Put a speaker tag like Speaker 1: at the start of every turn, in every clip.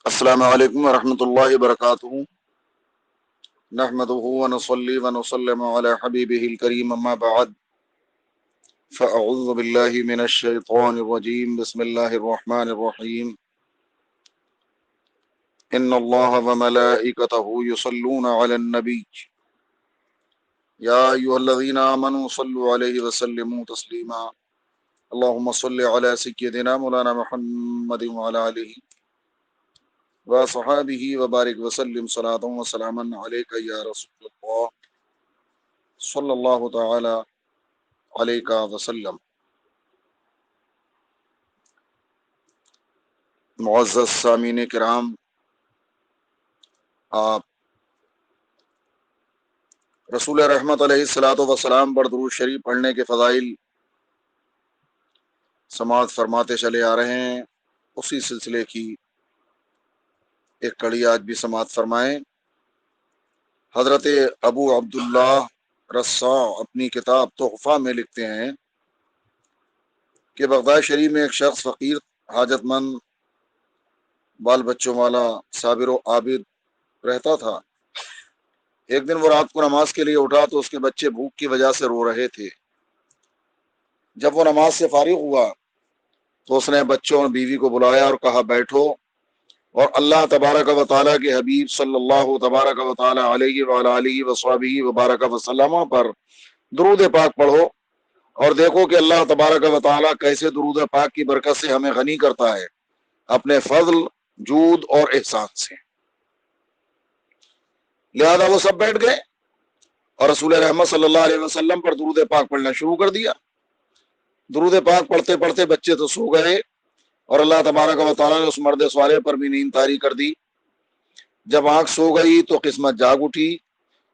Speaker 1: السلام علیکم ورحمۃ اللہ وبرکاتہ نحمده ونصلي ونسلم على حبيبه الكريم اما بعد فاعوذ بالله من الشيطان الرجيم بسم الله الرحمن الرحيم ان الله وملائكته يصلون على النبي يا ايها الذين امنوا صلوا عليه وسلموا تسليما اللهم صل على سيدنا مولانا محمد وعلى اله وصحابه وبارك وسلم صلاة وسلاما عليك يا رسول الله صلی اللہ تعالی علیہ وسلم۔ معزز سامعین کرام، آپ رسول رحمت علیہ الصلوۃ والسلام پر درود شریف پڑھنے کے فضائل سماعت فرماتے چلے آ رہے ہیں، اسی سلسلے کی ایک کڑی آج بھی سماعت فرمائیں۔ حضرت ابو عبداللہ رسا اپنی کتاب تحفہ میں لکھتے ہیں کہ بغداد شریف میں ایک شخص فقیر، حاجت مند، بال بچوں والا، صابر و عابد رہتا تھا۔ ایک دن وہ رات کو نماز کے لیے اٹھا تو اس کے بچے بھوک کی وجہ سے رو رہے تھے۔ جب وہ نماز سے فارغ ہوا تو اس نے بچوں اور بیوی کو بلایا اور کہا بیٹھو اور اللہ تبارک و تعالیٰ کے حبیب صلی اللہ تبارک و تعالیٰ علیہ وعلی آلہ وصحبہ وبارک وسلم پر درود پاک پڑھو اور دیکھو کہ اللہ تبارک و تعالیٰ کیسے درود پاک کی برکت سے ہمیں غنی کرتا ہے اپنے فضل، جود اور احسان سے۔ لہذا وہ سب بیٹھ گئے اور رسول رحمت صلی اللہ علیہ وسلم پر درود پاک پڑھنا شروع کر دیا۔ درود پاک پڑھتے پڑھتے بچے تو سو گئے اور اللہ تبارک و تعالیٰ نے اس مرد صالح پر بھی نیند طاری کر دی۔ جب آنکھ سو گئی تو قسمت جاگ اٹھی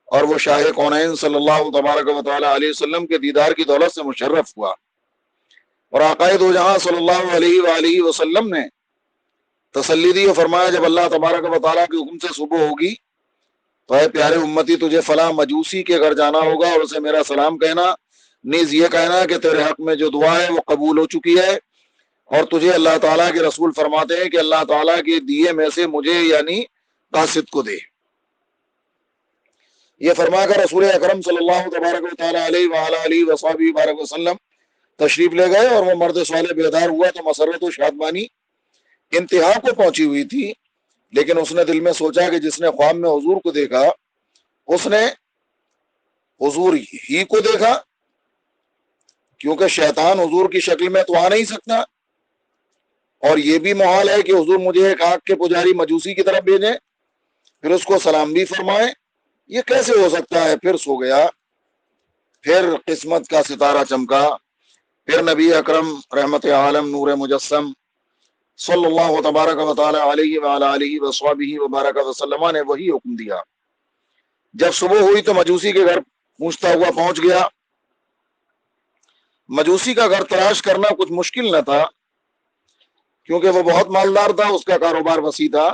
Speaker 1: اور وہ شاہ کونین صلی اللہ تبارک و تعالیٰ علیہ وسلم کے دیدار کی دولت سے مشرف ہوا، اور آقائے دو جہاں صلی اللہ علیہ وآلہ وسلم نے تسلی دی اور فرمایا جب اللہ تبارک و تعالیٰ کے حکم سے صبح ہوگی تو اے پیارے امتی تجھے فلاں مجوسی کے گھر جانا ہوگا اور اسے میرا سلام کہنا، نیز یہ کہنا کہ تیرے حق میں جو دعا ہے وہ قبول ہو چکی ہے، اور تجھے اللہ تعالیٰ کے رسول فرماتے ہیں کہ اللہ تعالیٰ کے دیے میں سے مجھے یعنی قاصد کو دے۔ یہ فرما کر رسول اکرم صلی اللہ تبارک و تعالیٰ علیہ وعلی آلہ وصحبہ وبارک وسلم تشریف لے گئے، اور وہ مرد صالح بیدار ہوا تو مسرت و شادمانی انتہا کو پہنچی ہوئی تھی، لیکن اس نے دل میں سوچا کہ جس نے خواب میں حضور کو دیکھا اس نے حضور ہی کو دیکھا، کیونکہ شیطان حضور کی شکل میں تو آ نہیں سکتا، اور یہ بھی محال ہے کہ حضور مجھے ایک آگ کے پجاری مجوسی کی طرف بھیجیں پھر اس کو سلام بھی فرمائیں، یہ کیسے ہو سکتا ہے؟ پھر سو گیا۔ پھر قسمت کا ستارہ چمکا، پھر نبی اکرم رحمت عالم نور مجسم صلی اللہ تبارک و تعالی علیہ وعلی آلہ وصحبہ وبارک وسلم نے وہی حکم دیا۔ جب صبح ہوئی تو مجوسی کے گھر پہنچتا ہوا پہنچ گیا۔ مجوسی کا گھر تلاش کرنا کچھ مشکل نہ تھا، کیونکہ وہ بہت مالدار تھا، اس کا کاروبار وسیع تھا۔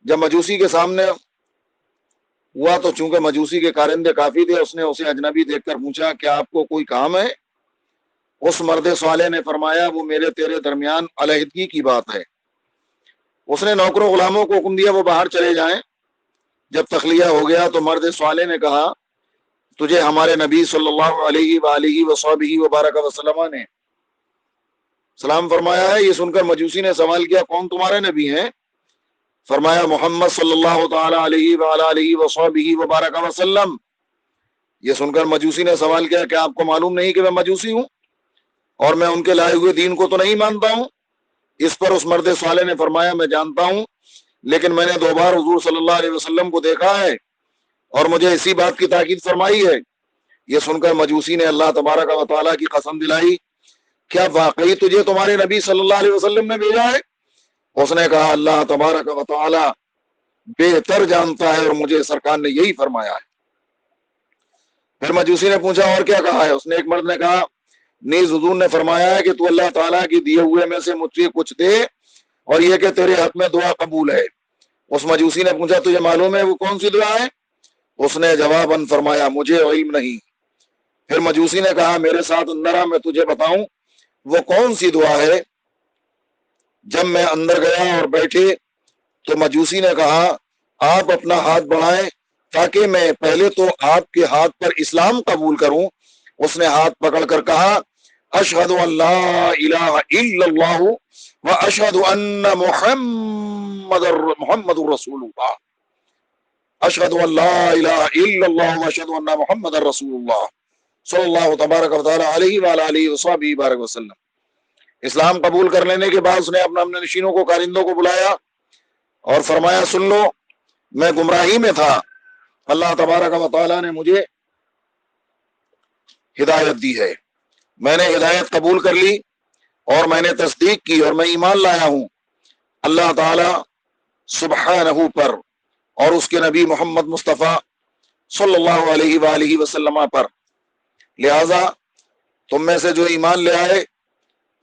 Speaker 1: جب مجوسی کے سامنے ہوا تو چونکہ مجوسی کے کارندے کافی تھے، اس نے اسے اجنبی دیکھ کر پوچھا کیا آپ کو کوئی کام ہے؟ اس مرد صالح نے فرمایا وہ میرے تیرے درمیان علیحدگی کی بات ہے۔ اس نے نوکروں غلاموں کو حکم دیا وہ باہر چلے جائیں۔ جب تخلیہ ہو گیا تو مرد صالح نے کہا تجھے ہمارے نبی صلی اللہ علیہ وآلہ وصحبہ وبارک وسلم نے سلام فرمایا ہے۔ یہ سن کر مجوسی نے سوال کیا کون تمہارے نبی ہیں؟ فرمایا محمد صلی اللہ تعالی علیہ وعلی آلہ وصحبہ وبارک وسلم۔ یہ سن کر مجوسی نے سوال کیا کہ آپ کو معلوم نہیں کہ میں مجوسی ہوں اور میں ان کے لائے ہوئے دین کو تو نہیں مانتا ہوں؟ اس پر اس مرد صالح نے فرمایا میں جانتا ہوں، لیکن میں نے 2 بار حضور صلی اللہ علیہ وسلم کو دیکھا ہے اور مجھے اسی بات کی تاکید فرمائی ہے۔ یہ سن کر مجوسی نے اللہ تبارک و تعالیٰ کی قسم دلائی کیا واقعی تجھے تمہارے نبی صلی اللہ علیہ وسلم نے بھیجا ہے؟ اس نے کہا اللہ تبارک و تعالیٰ بہتر جانتا ہے اور مجھے سرکار نے یہی فرمایا ہے۔ پھر مجوسی نے پوچھا اور کیا کہا ہے؟ اس نے ایک مرد نے کہا نیز حضور نے فرمایا ہے کہ تو اللہ تعالیٰ کی دیے ہوئے میں سے مجھے کچھ دے اور یہ کہ تیرے حق میں دعا قبول ہے۔ اس مجوسی نے پوچھا تجھے معلوم ہے وہ کون سی دعا ہے؟ اس نے جواباً فرمایا مجھے علم نہیں۔ پھر مجوسی نے کہا میرے ساتھ اندر آ میں تجھے بتاؤں وہ کون سی دعا ہے۔ جب میں اندر گیا اور بیٹھے تو مجوسی نے کہا آپ اپنا ہاتھ بڑھائیں تاکہ میں پہلے تو آپ کے ہاتھ پر اسلام قبول کروں۔ اس نے ہاتھ پکڑ کر کہا اشہد ان لا الہ الا اللہ و اشہد ان محمد رسول اللہ، اشہد ان لا الہ الا اللہ و اشہد ان محمد رسول اللہ صلی اللہ تبارک و تعالی علیہ وعلی آلہ وصحبہ بارک وسلم۔ اسلام قبول کر لینے کے بعد اس نے اپنے نشینوں کو، کارندوں کو بلایا اور فرمایا سن لو، میں گمراہی میں تھا، اللہ تبارک و تعالی نے مجھے ہدایت دی ہے، میں نے ہدایت قبول کر لی اور میں نے تصدیق کی اور میں ایمان لایا ہوں اللہ تعالی سبحانہ پر اور اس کے نبی محمد مصطفیٰ صلی اللہ علیہ وآلہ وسلم پر، لہذا تم میں سے جو ایمان لے آئے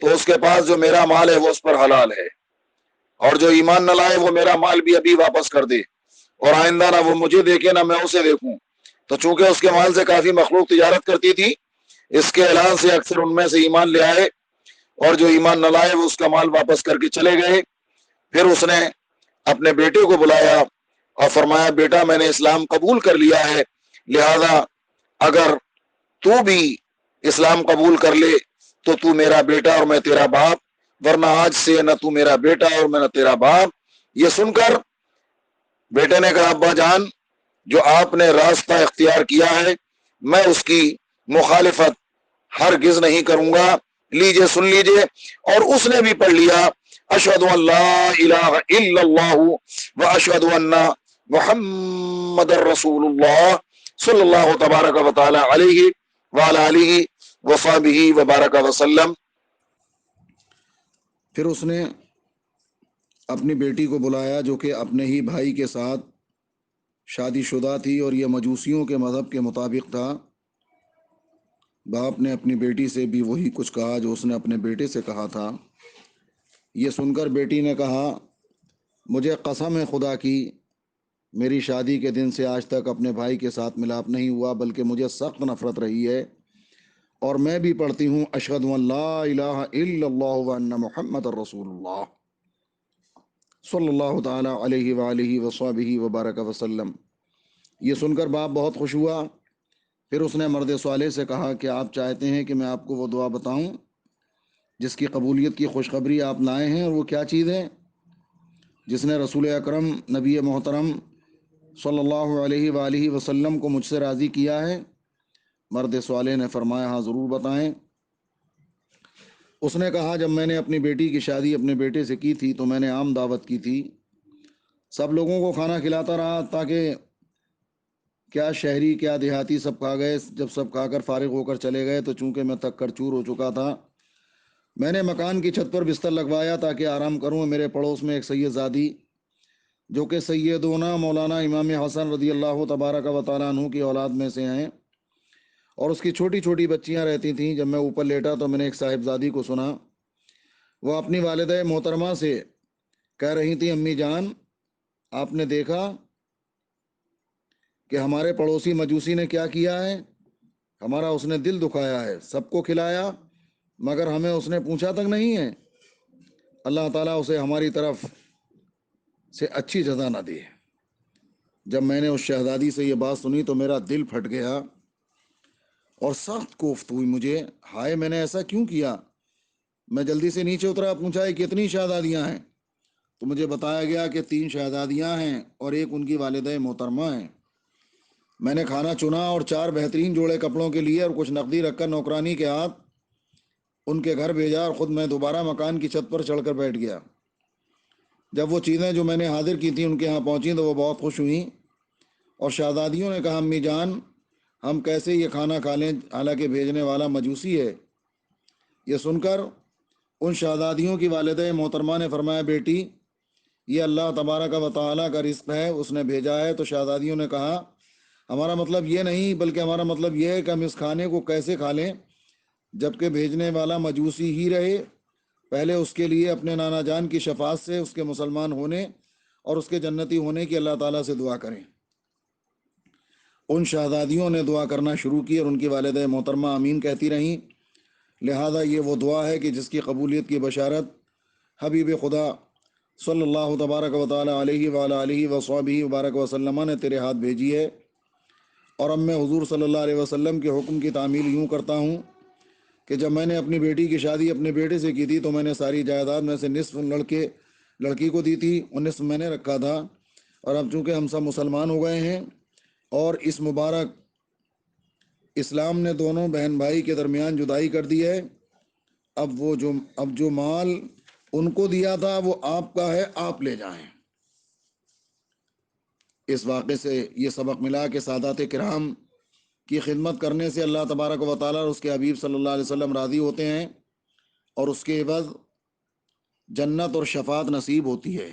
Speaker 1: تو اس کے پاس جو میرا مال ہے وہ اس پر حلال ہے، اور جو ایمان نہ لائے وہ میرا مال بھی ابھی واپس کر دے، اور آئندہ نہ وہ مجھے دیکھے نہ میں اسے دیکھوں۔ تو چونکہ اس کے مال سے کافی مخلوق تجارت کرتی تھی، اس کے اعلان سے اکثر ان میں سے ایمان لے آئے، اور جو ایمان نہ لائے وہ اس کا مال واپس کر کے چلے گئے۔ پھر اس نے اپنے بیٹے کو بلایا اور فرمایا بیٹا میں نے اسلام قبول کر لیا ہے، لہذا اگر تو بھی اسلام قبول کر لے تو تو میرا بیٹا اور میں تیرا باپ، ورنہ آج سے نہ تو میرا بیٹا اور میں نہ تیرا باپ۔ یہ سن کر بیٹے نے کہا ابا جان، جو آپ نے راستہ اختیار کیا ہے میں اس کی مخالفت ہرگز نہیں کروں گا، لیجئے سن لیجئے۔ اور اس نے بھی پڑھ لیا اشہد ان لا الہ الا اللہ و اشہد ان محمد رسول اللہ صلی اللہ تبارک و تعالی علیہ وعلی آلہ وصحبہ وبارک وسلم۔
Speaker 2: پھر اس نے اپنی بیٹی کو بلایا جو کہ اپنے ہی بھائی کے ساتھ شادی شدہ تھی، اور یہ مجوسیوں کے مذہب کے مطابق تھا۔ باپ نے اپنی بیٹی سے بھی وہی کچھ کہا جو اس نے اپنے بیٹے سے کہا تھا۔ یہ سن کر بیٹی نے کہا مجھے قسم ہے خدا کی، میری شادی کے دن سے آج تک اپنے بھائی کے ساتھ ملاپ نہیں ہوا، بلکہ مجھے سخت نفرت رہی ہے، اور میں بھی پڑھتی ہوں اشہد ان لا الہ الا اللہ وان محمد رسول اللہ صلی اللہ تعالی علیہ وآلہ وصحبہ وبارک وسلم۔ یہ سن کر باپ بہت خوش ہوا۔ پھر اس نے مرد صالح سے کہا کہ آپ چاہتے ہیں کہ میں آپ کو وہ دعا بتاؤں جس کی قبولیت کی خوشخبری آپ لائے ہیں، اور وہ کیا چیز ہے؟ جس نے رسول اکرم نبی محترم صلی اللہ علیہ وآلہ وسلم کو مجھ سے راضی کیا ہے۔ مرد صالح نے فرمایا ہاں ضرور بتائیں۔ اس نے کہا جب میں نے اپنی بیٹی کی شادی اپنے بیٹے سے کی تھی تو میں نے عام دعوت کی تھی، سب لوگوں کو کھانا کھلاتا رہا تاکہ کیا شہری کیا دیہاتی سب کھا گئے۔ جب سب کھا کر فارغ ہو کر چلے گئے تو چونکہ میں تک کر چور ہو چکا تھا، میں نے مکان کی چھت پر بستر لگوایا تاکہ آرام کروں۔ میرے پڑوس میں ایک سید زادی جو کہ سیدنا مولانا امام حسن رضی اللہ تبارک و تعالیٰ عنہ کی اولاد میں سے ہیں، اور اس کی چھوٹی چھوٹی بچیاں رہتی تھیں۔ جب میں اوپر لیٹا تو میں نے ایک صاحبزادی کو سنا، وہ اپنی والدہ محترمہ سے کہہ رہی تھی امی جان آپ نے دیکھا کہ ہمارے پڑوسی مجوسی نے کیا کیا ہے؟ ہمارا اس نے دل دکھایا ہے، سب کو کھلایا مگر ہمیں اس نے پوچھا تک نہیں ہے۔ اللہ تعالیٰ اسے ہماری طرف سے اچھی جزا نہ دے۔ جب میں نے اس شہزادی سے یہ بات سنی تو میرا دل پھٹ گیا اور سخت کوفت ہوئی مجھے، ہائے میں نے ایسا کیوں کیا؟ میں جلدی سے نیچے اترا، پوچھا کتنی شہزادیاں ہیں؟ تو مجھے بتایا گیا کہ 3 شہزادیاں ہیں اور ایک ان کی والدہ محترمہ ہیں۔ میں نے کھانا چنا اور 4 بہترین جوڑے کپڑوں کے لیے اور کچھ نقدی رکھ کر نوکرانی کے ہاتھ ان کے گھر بھیجا، اور خود میں دوبارہ مکان کی چھت پر چڑھ کر بیٹھ گیا۔ جب وہ چیزیں جو میں نے حاضر کی تھیں ان کے ہاں پہنچیں تو وہ بہت خوش ہوئیں، اور شہزادیوں نے کہا امی جان ہم کیسے یہ کھانا کھا لیں حالانکہ بھیجنے والا مجوسی ہے۔ یہ سن کر ان شہزادیوں کی والدہ محترمہ نے فرمایا بیٹی یہ اللہ تبارک و تعالیٰ کا رزق ہے، اس نے بھیجا ہے۔ تو شہزادیوں نے کہا ہمارا مطلب یہ نہیں، بلکہ ہمارا مطلب یہ ہے کہ ہم اس کھانے کو کیسے کھا لیں جبکہ بھیجنے والا مجوسی ہی رہے۔ پہلے اس کے لیے اپنے نانا جان کی شفاعت سے اس کے مسلمان ہونے اور اس کے جنتی ہونے کی اللہ تعالیٰ سے دعا کریں۔ ان شہزادیوں نے دعا کرنا شروع کی اور ان کی والدہ محترمہ آمین کہتی رہیں۔ لہذا یہ وہ دعا ہے کہ جس کی قبولیت کی بشارت حبیب خدا صلی اللہ تبارک و تعالی علیہ وعلی آلہ وصحبہ وبارک وسلم نے تیرے ہاتھ بھیجی ہے، اور اب میں حضور صلی اللہ علیہ وسلم کے حکم کی تعمیل یوں کرتا ہوں کہ جب میں نے اپنی بیٹی کی شادی اپنے بیٹے سے کی تھی تو میں نے ساری جائیداد میں سے نصف لڑکی کو دی تھی اور نصف میں نے رکھا تھا، اور اب چونکہ ہم سب مسلمان ہو گئے ہیں اور اس مبارک اسلام نے دونوں بہن بھائی کے درمیان جدائی کر دی ہے، اب جو مال ان کو دیا تھا وہ آپ کا ہے، آپ لے جائیں۔ اس واقعے سے یہ سبق ملا کہ سادات کرام کی خدمت کرنے سے اللہ تبارک و تعالیٰ اور اس کے حبیب صلی اللہ علیہ وسلم راضی ہوتے ہیں، اور اس کے عوض جنت اور شفاعت نصیب ہوتی ہے۔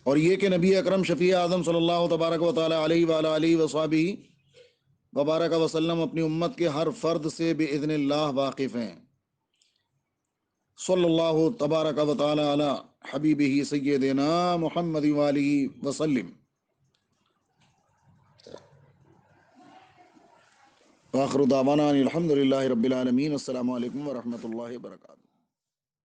Speaker 2: اور یہ کہ نبی اکرم شفیع اعظم صلی اللہ تبارک و تعالیٰ علیہ وعلی آلہ وصحبہ وبارک وسلم اپنی امت کے ہر فرد سے بإذن اللہ واقف ہیں۔ صلی اللہ تبارک و تعالی علی حبیبہ سیدنا محمد وآلہ وسلم۔ وآخر دعوانا ان الحمد للہ رب العالمین۔ السلام علیکم ورحمۃ اللہ وبرکاتہ۔